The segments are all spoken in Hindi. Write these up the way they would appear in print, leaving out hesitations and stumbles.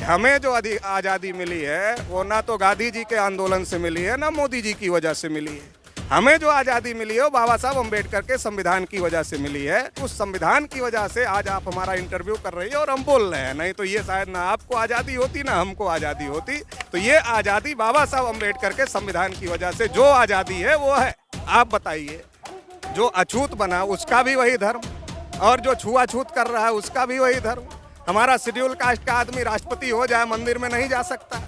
हमें जो आज़ादी मिली है वो ना तो गांधी जी के आंदोलन से मिली है ना मोदी जी की वजह से मिली है। हमें जो आज़ादी मिली है वो बाबा साहब अम्बेडकर के संविधान की वजह से मिली है। उस संविधान की वजह से आज आप हमारा इंटरव्यू कर रही है और हम बोल रहे हैं, नहीं तो ये शायद ना आपको आज़ादी होती ना हमको आज़ादी होती। तो ये आज़ादी बाबा साहब अम्बेडकर के संविधान की वजह से जो आज़ादी है वो है। आप बताइए, जो अछूत बना उसका भी वही धर्म और जो छुआछूत कर रहा है उसका भी वही धर्म। हमारा शेड्यूल कास्ट का आदमी राष्ट्रपति हो जाए मंदिर में नहीं जा सकता।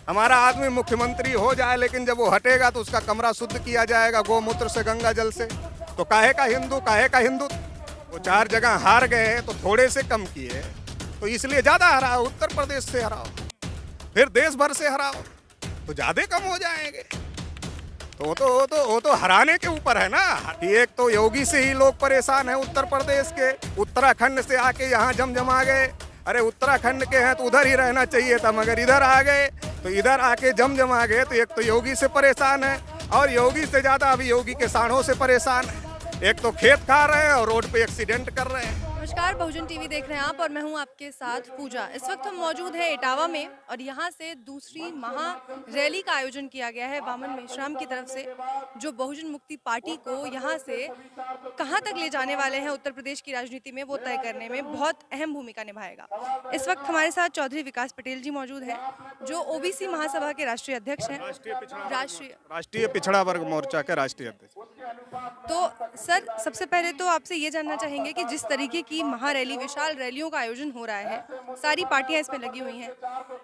हमारा आदमी मुख्यमंत्री हो जाए लेकिन जब वो हटेगा तो उसका कमरा शुद्ध किया जाएगा गोमूत्र से, गंगा जल से। तो काहे का हिंदू, काहे का हिंदू। वो 4 जगह हार गए तो थोड़े से कम किए, तो इसलिए ज़्यादा हराओ। उत्तर प्रदेश से हराओ, फिर देश भर से हराओ तो ज़्यादा कम हो जाएंगे। तो वो तो हराने के ऊपर है ना। एक तो योगी से ही लोग परेशान हैं उत्तर प्रदेश के। उत्तराखंड से आके यहाँ जमा गए। अरे उत्तराखंड के हैं तो उधर ही रहना चाहिए था, मगर इधर आ गए तो इधर आके जमा गए। तो एक तो योगी से परेशान है और योगी से ज़्यादा अभी योगी के साढ़ों से परेशान है। एक तो खेत खा रहे हैं और रोड पे एक्सीडेंट कर रहे हैं। नमस्कार, बहुजन टीवी देख रहे हैं आप और मैं हूं आपके साथ पूजा। इस वक्त हम मौजूद हैं इटावा में और यहां से दूसरी महा रैली का आयोजन किया गया है वामन मेश्राम की तरफ से, जो बहुजन मुक्ति पार्टी को यहां से कहां तक ले जाने वाले हैं उत्तर प्रदेश की राजनीति में वो तय करने में बहुत अहम भूमिका निभाएगा। इस वक्त हमारे साथ चौधरी विकास पटेल जी मौजूद हैं, जो ओबीसी महासभा के राष्ट्रीय अध्यक्ष हैं, राष्ट्रीय पिछड़ा वर्ग मोर्चा के राष्ट्रीय अध्यक्ष। तो सर, सबसे पहले तो आपसे ये जानना चाहेंगे कि जिस तरीके की महारैली, विशाल रैलियों का आयोजन हो रहा है, सारी पार्टियां इसमें लगी हुई हैं।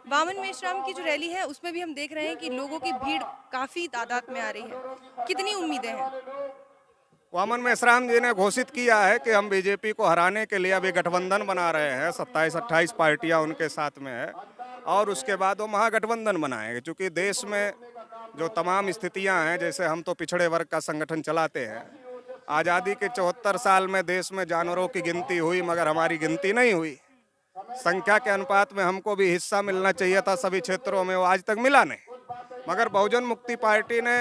वामन मेश्राम की जो रैली है उसमें भी हम देख रहे हैं कि लोगों की भीड़ काफी तादाद में आ रही है। कितनी उम्मीदें हैं? वामन मेश्राम जी ने घोषित किया है कि हम बीजेपी को हराने के लिए अभी गठबंधन बना रहे हैं। 27-28 पार्टियां उनके साथ में है और उसके बाद वो महागठबंधन बनाएंगे। क्योंकि देश में जो तमाम स्थितियां हैं, जैसे हम तो पिछड़े वर्ग का संगठन चलाते हैं। आज़ादी के 74 साल में देश में जानवरों की गिनती हुई मगर हमारी गिनती नहीं हुई। संख्या के अनुपात में हमको भी हिस्सा मिलना चाहिए था सभी क्षेत्रों में, वो आज तक मिला नहीं। मगर बहुजन मुक्ति पार्टी ने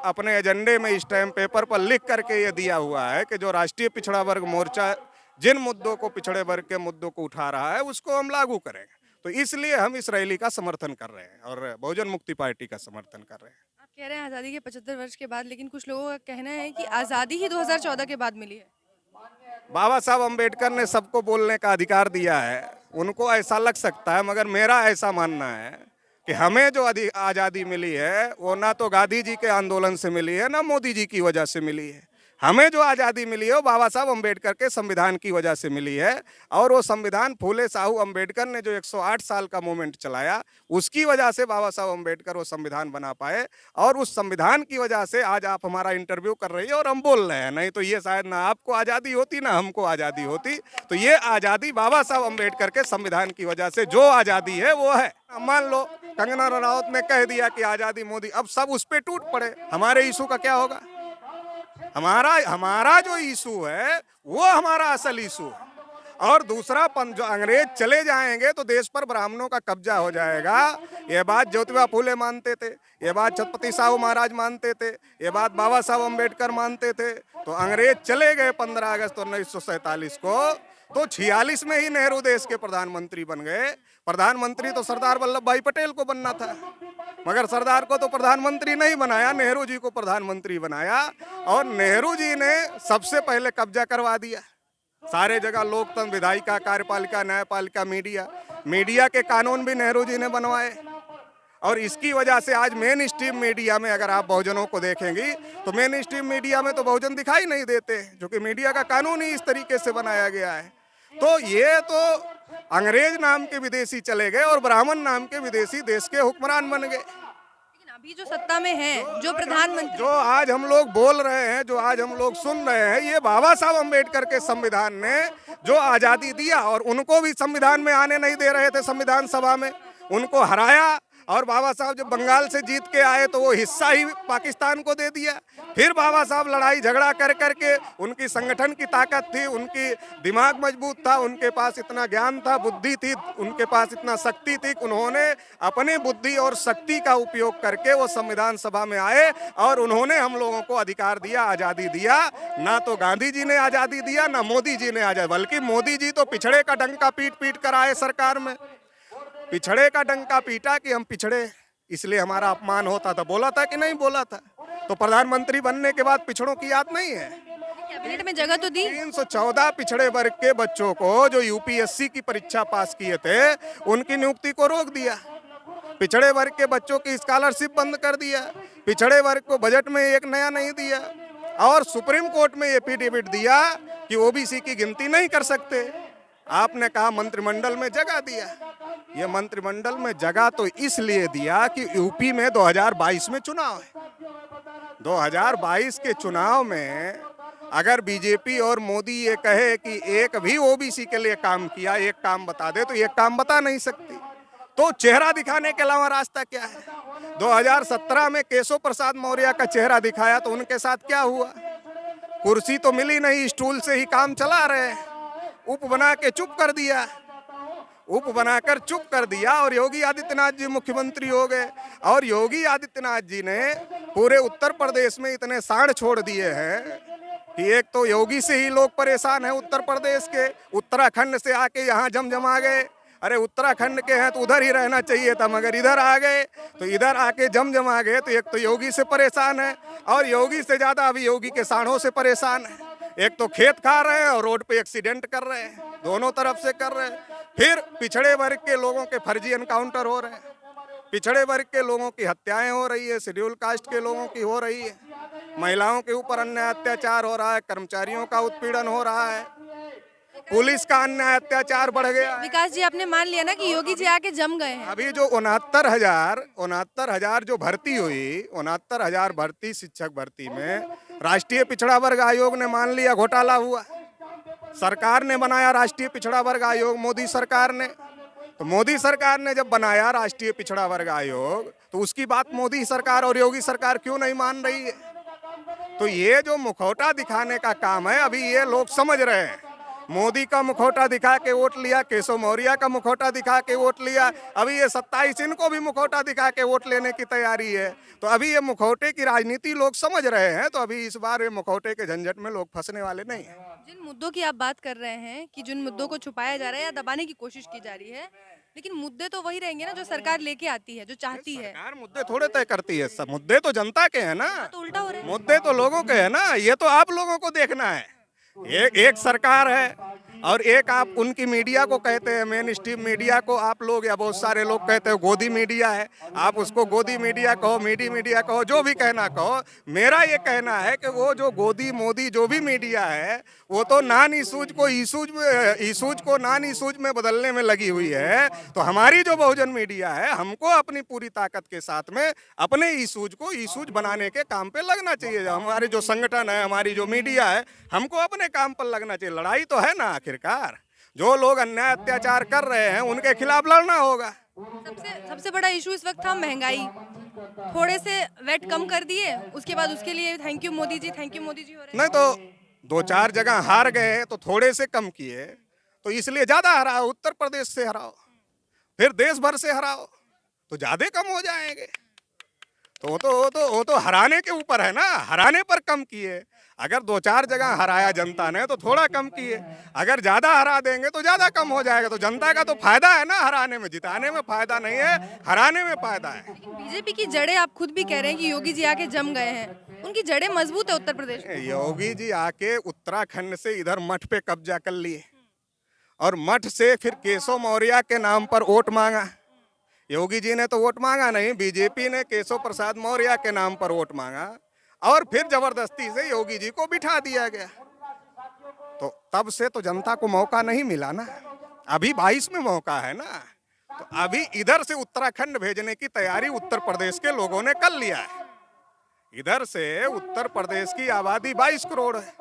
अपने एजेंडे में स्टैम्प पेपर पर लिख करके ये दिया हुआ है कि जो राष्ट्रीय पिछड़ा वर्ग मोर्चा जिन मुद्दों को, पिछड़े वर्ग के मुद्दों को उठा रहा है उसको हम लागू करेंगे। तो इसलिए हम इस रैली का समर्थन कर रहे हैं और बहुजन मुक्ति पार्टी का समर्थन कर रहे हैं। आप कह रहे हैं आज़ादी के 75 वर्ष के बाद, लेकिन कुछ लोगों का कहना है कि आज़ादी ही 2014 के बाद मिली है। बाबा साहब अम्बेडकर ने सबको बोलने का अधिकार दिया है। उनको ऐसा लग सकता है मगर मेरा ऐसा मानना है कि हमें जो आज़ादी मिली है वो ना तो गांधी जी के आंदोलन से मिली है ना मोदी जी की वजह से मिली है। हमें जो आज़ादी मिली है वो बाबा साहब अम्बेडकर के संविधान की वजह से मिली है। और वो संविधान फूले साहू अम्बेडकर ने जो 108 साल का मूवमेंट चलाया उसकी वजह से बाबा साहब अम्बेडकर वो संविधान बना पाए। और उस संविधान की वजह से आज आप हमारा इंटरव्यू कर रही है और हम बोल रहे हैं, नहीं तो ये शायद ना आपको आज़ादी होती ना हमको आज़ादी होती। तो ये आज़ादी बाबा साहब अम्बेडकर के संविधान की वजह से जो आज़ादी है वो है। मान लो कंगना रनौत ने कह दिया कि आज़ादी मोदी, अब सब उस पर टूट पड़े, हमारे इशू का क्या होगा? हमारा जो इशू है वो हमारा असल इशू है। और दूसरा जो अंग्रेज चले जाएंगे तो देश पर ब्राह्मणों का कब्जा हो जाएगा। ये बात ज्योतिबा फूले मानते थे, ये बात छत्रपति साहू महाराज मानते थे, ये बात बाबा साहब अम्बेडकर मानते थे। तो अंग्रेज चले गए 15 अगस्त 1947 को, तो 46 में ही नेहरू देश के प्रधानमंत्री बन गए। प्रधानमंत्री तो सरदार वल्लभ भाई पटेल को बनना था मगर सरदार को तो प्रधानमंत्री नहीं बनाया, नेहरू जी को प्रधानमंत्री बनाया। और नेहरू जी ने सबसे पहले कब्जा करवा दिया सारे जगह, लोकतंत्र, विधायिका, कार्यपालिका, न्यायपालिका, मीडिया के कानून भी नेहरू जी ने बनवाए। और इसकी वजह से आज मेन स्ट्रीम मीडिया में अगर आप बहुजनों को देखेंगी तो मेन स्ट्रीम मीडिया में तो बहुजन दिखाई नहीं देते, क्योंकि मीडिया का कानून ही इस तरीके से बनाया गया है। तो ये तो अंग्रेज नाम के विदेशी चले गए और ब्राह्मण नाम के विदेशी देश के हुक्मरान बन गए। लेकिन अभी जो सत्ता में है, जो प्रधानमंत्री, जो आज हम लोग बोल रहे हैं, जो आज हम लोग सुन रहे हैं, ये बाबा साहब अम्बेडकर के संविधान ने जो आज़ादी दिया। और उनको भी संविधान में आने नहीं दे रहे थे, संविधान सभा में उनको हराया। और बाबा साहब जब बंगाल से जीत के आए तो वो हिस्सा ही पाकिस्तान को दे दिया। फिर बाबा साहब लड़ाई झगड़ा कर करके, उनकी संगठन की ताकत थी, उनकी दिमाग मजबूत था, उनके पास इतना ज्ञान था, बुद्धि थी, उनके पास इतना शक्ति थी कि उन्होंने अपनी बुद्धि और शक्ति का उपयोग करके वो संविधान सभा में आए और उन्होंने हम लोगों को अधिकार दिया, आज़ादी दिया। ना तो गांधी जी ने आज़ादी दिया ना मोदी जी ने आज़ादी, बल्कि मोदी जी तो पिछड़े का डंका पीट पीट कर आए सरकार में। पिछड़े का डंका पीटा कि हम पिछड़े, इसलिए हमारा अपमान होता था। बोला था कि नहीं बोला था? तो प्रधानमंत्री बनने के बाद पिछड़ों की याद नहीं है? कैबिनेट में जगह तो दी। 314 पिछड़े वर्ग के बच्चों को जो यूपीएससी की परीक्षा पास किए थे उनकी नियुक्ति को रोक दिया। पिछड़े वर्ग के बच्चों की स्कॉलरशिप बंद कर दिया। पिछड़े वर्ग को बजट में एक नया नहीं दिया और सुप्रीम कोर्ट में एफिडेविट दिया कि ओबीसी की गिनती नहीं कर सकते। आपने कहा मंत्रिमंडल में जगह दिया। ये मंत्रिमंडल में जगह तो इसलिए दिया कि यूपी में 2022 में चुनाव है। 2022 के चुनाव में अगर बीजेपी और मोदी ये कहे कि एक भी ओबीसी के लिए काम किया, एक काम बता दे, तो एक काम बता नहीं सकती। तो चेहरा दिखाने के अलावा रास्ता क्या है? 2017 में केशव प्रसाद मौर्य का चेहरा दिखाया तो उनके साथ क्या हुआ? कुर्सी तो मिली नहीं, स्टूल से ही काम चला रहे। उप बना के चुप कर दिया, उप बनाकर चुप कर दिया और योगी आदित्यनाथ जी मुख्यमंत्री हो गए। और योगी आदित्यनाथ जी ने पूरे उत्तर प्रदेश में इतने सांड छोड़ दिए हैं कि एक तो योगी से ही लोग परेशान हैं उत्तर प्रदेश के। उत्तराखंड से आके यहाँ जमजमा गए। अरे उत्तराखंड के हैं तो उधर ही रहना चाहिए था, मगर इधर आ गए तो इधर आके जमजमा गए। तो एक तो योगी से परेशान है और योगी से ज्यादा अभी योगी के सांडों से परेशान है। एक तो खेत खा रहे हैं और रोड पे एक्सीडेंट कर रहे हैं, दोनों तरफ से कर रहे हैं। फिर पिछड़े वर्ग के लोगों के फर्जी एनकाउंटर हो रहे हैं, पिछड़े वर्ग के लोगों की हत्याएं हो रही है, शेड्यूल कास्ट के लोगों की हो रही है, महिलाओं के ऊपर अन्याय अत्याचार हो रहा है, कर्मचारियों का उत्पीड़न हो रहा है, पुलिस का अन्याय अत्याचार बढ़ गया। विकास जी, आपने मान लिया ना कि योगी जी आके जम गए हैं। अभी जो 69,000 जो भर्ती हुई, 69,000 भर्ती शिक्षक भर्ती में राष्ट्रीय पिछड़ा वर्ग आयोग ने मान लिया घोटाला हुआ। सरकार ने बनाया राष्ट्रीय पिछड़ा वर्ग आयोग, मोदी सरकार ने। तो मोदी सरकार ने जब बनाया राष्ट्रीय पिछड़ा वर्ग आयोग तो उसकी बात मोदी सरकार और योगी सरकार क्यों नहीं मान रही है? तो ये जो मुखौटा दिखाने का काम है अभी ये लोग समझ रहे हैं। मोदी का मुखौटा दिखा के वोट लिया, केशव मौर्य का मुखौटा दिखा के वोट लिया, अभी ये 27 इनको भी मुखौटा दिखा के वोट लेने की तैयारी है। तो अभी ये मुखौटे की राजनीति लोग समझ रहे हैं। तो अभी इस बार ये मुखौटे के झंझट में लोग फंसने वाले नहीं हैं। जिन मुद्दों की आप बात कर रहे हैं कि जिन मुद्दों को छुपाया जा रहा है या दबाने की कोशिश की जा रही है, लेकिन मुद्दे तो वही रहेंगे ना जो सरकार लेके आती है, जो चाहती है। सरकार मुद्दे थोड़े तय करती है, सब मुद्दे तो जनता के हैं ना। तो उल्टा हो रहा है। मुद्दे तो लोगों के हैं ना, ये तो आप लोगों को देखना है। एक सरकार है और एक आप उनकी मीडिया को कहते हैं, मेन स्ट्रीम मीडिया को आप लोग या बहुत सारे लोग कहते हैं गोदी मीडिया है। आप उसको गोदी मीडिया कहो, मीडी मीडिया कहो, जो भी कहना कहो। मेरा ये कहना है कि वो जो गोदी मोदी जो भी मीडिया है वो तो नॉन इशूज को इशूज को नॉन इशूज में बदलने में लगी हुई है। तो हमारी जो बहुजन मीडिया है हमको अपनी पूरी ताकत के साथ में अपने इशूज को इशूज बनाने के काम पे लगना चाहिए। हमारे जो संगठन है, हमारी जो मीडिया है, हमको अपने काम पर लगना चाहिए। लड़ाई तो है ना, आखिरकार जो लोग अन्याय अत्याचार कर रहे हैं उनके खिलाफ लड़ना होगा। सबसे बड़ा इशू इस वक्त था महंगाई। थोड़े से वेट कम कर दिए, उसके बाद उसके लिए thank you Modi ji, thank you Modi ji हो रहे हैं। नहीं तो 2-4 जगह हार गए तो थोड़े से कम किए, तो इसलिए ज्यादा हराओ। उत्तर प्रदेश से हराओ, फिर देश भर से हराओ तो ज्यादा कम हो जाएंगे। तो वो तो हराने के ऊपर है ना, हराने पर कम किए। अगर 2-4 जगह हराया जनता ने तो थोड़ा कम किए, अगर ज्यादा हरा देंगे तो ज्यादा कम हो जाएगा। तो जनता का तो फायदा है ना हराने में, जिताने में फायदा नहीं है, हराने में फायदा है। बीजेपी की जड़ें आप खुद भी कह रहे हैं कि योगी जी आके जम गए हैं, उनकी जड़ें मजबूत है उत्तर प्रदेश में। योगी जी आके उत्तराखंड से इधर मठ पे कब्जा कर लिए और मठ से फिर केशव मौर्य के नाम पर वोट मांगा। योगी जी ने तो वोट मांगा नहीं, बीजेपी ने केशव प्रसाद मौर्य के नाम पर वोट मांगा और फिर जबरदस्ती से योगी जी को बिठा दिया गया। तो तब से तो जनता को मौका नहीं मिला ना, अभी 22 में मौका है ना। तो अभी इधर से उत्तराखंड भेजने की तैयारी उत्तर प्रदेश के लोगों ने कर लिया है। इधर से उत्तर प्रदेश की आबादी 22 करोड़ है,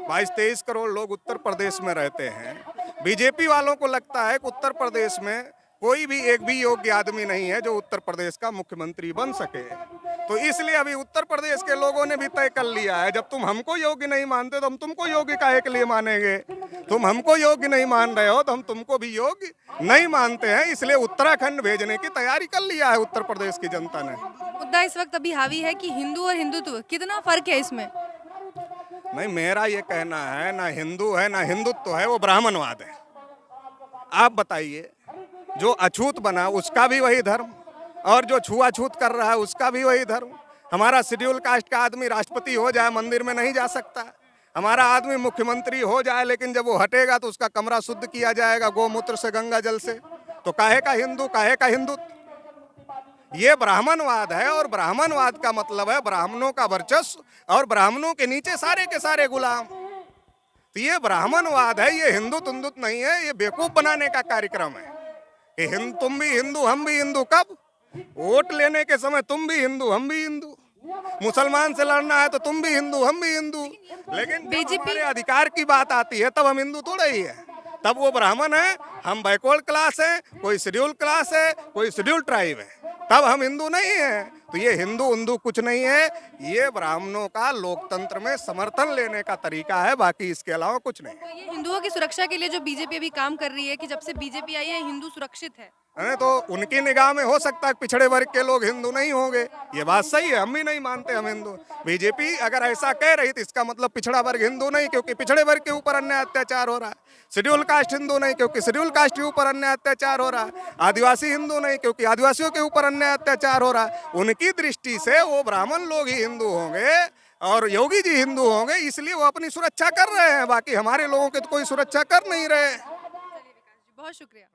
22-23 करोड़ लोग उत्तर प्रदेश में रहते हैं। बीजेपी वालों को लगता है कि उत्तर प्रदेश में कोई भी एक भी योग्य आदमी नहीं है जो उत्तर प्रदेश का मुख्यमंत्री बन सके। तो इसलिए अभी उत्तर प्रदेश के लोगों ने भी तय कर लिया है, जब तुम हमको योग्य नहीं मानते तो हम तुमको योग्य काहे के लिए मानेंगे। तुम हमको योग्य नहीं मान रहे हो तो हम तुमको भी योग्य नहीं मानते हैं। इसलिए उत्तराखंड भेजने की तैयारी कर लिया है उत्तर प्रदेश की जनता ने। मुद्दा इस वक्त अभी हावी है कि हिंदू और हिंदुत्व, कितना फर्क है इसमें? नहीं, मेरा ये कहना है ना हिंदू है ना हिंदुत्व है, वो ब्राह्मणवाद है। आप बताइए, जो अछूत बना उसका भी वही धर्म, और जो छुआछूत कर रहा है उसका भी वही धर्म। हमारा शेड्यूल कास्ट का आदमी राष्ट्रपति हो जाए मंदिर में नहीं जा सकता, हमारा आदमी मुख्यमंत्री हो जाए लेकिन जब वो हटेगा तो उसका कमरा शुद्ध किया जाएगा गोमूत्र से, गंगा जल से। तो काहे का हिंदू, काहे का हिंदुत्व? ये ब्राह्मणवाद है, और ब्राह्मणवाद का मतलब है ब्राह्मणों का वर्चस्व और ब्राह्मणों के नीचे सारे के सारे गुलाम। तो ये ब्राह्मणवाद है, ये हिंदुत्व हिंदुत्व नहीं है, ये बेवकूफ बनाने का कार्यक्रम है कि तुम भी हिंदू हम भी हिंदू। कब? वोट लेने के समय तुम भी हिंदू हम भी हिंदू, मुसलमान से लड़ना है तो तुम भी हिंदू हम भी हिंदू, लेकिन जब हमारे अधिकार की बात आती है तब हम हिंदू थोड़े ही है। तब वो ब्राह्मण है, हम बैकवर्ड क्लास है, कोई शेड्यूल क्लास है, कोई शेड्यूल ट्राइब है, तब हम हिंदू नहीं है। तो ये हिंदू हिंदू कुछ नहीं है, ये ब्राह्मणों का लोकतंत्र में समर्थन लेने का तरीका है, बाकी इसके अलावा कुछ नहीं। तो ये हिंदुओं की सुरक्षा के लिए जो बीजेपी अभी काम कर रही है कि जब से बीजेपी आई है हिंदू सुरक्षित है, तो उनकी निगाह में हो सकता है पिछड़े वर्ग के लोग हिंदू नहीं होंगे, ये बात सही है, हम भी नहीं मानते हम हिंदू। बीजेपी अगर ऐसा कह रही तो इसका मतलब पिछड़ा वर्ग हिंदू नहीं, क्योंकि पिछड़े वर्ग के ऊपर अन्याय अत्याचार हो रहा है। शेड्यूल कास्ट हिंदू नहीं, क्योंकि शेड्यूल कास्ट के ऊपर अन्याय अत्याचार हो रहा है। आदिवासी हिंदू नहीं, क्योंकि आदिवासियों के ऊपर अन्याय अत्याचार हो रहा है। उनकी दृष्टि से वो ब्राह्मण लोग ही हिंदू होंगे और योगी जी हिंदू होंगे, इसलिए वो अपनी सुरक्षा कर रहे हैं, बाकी हमारे लोगों की तो कोई सुरक्षा कर नहीं रहे। बहुत शुक्रिया।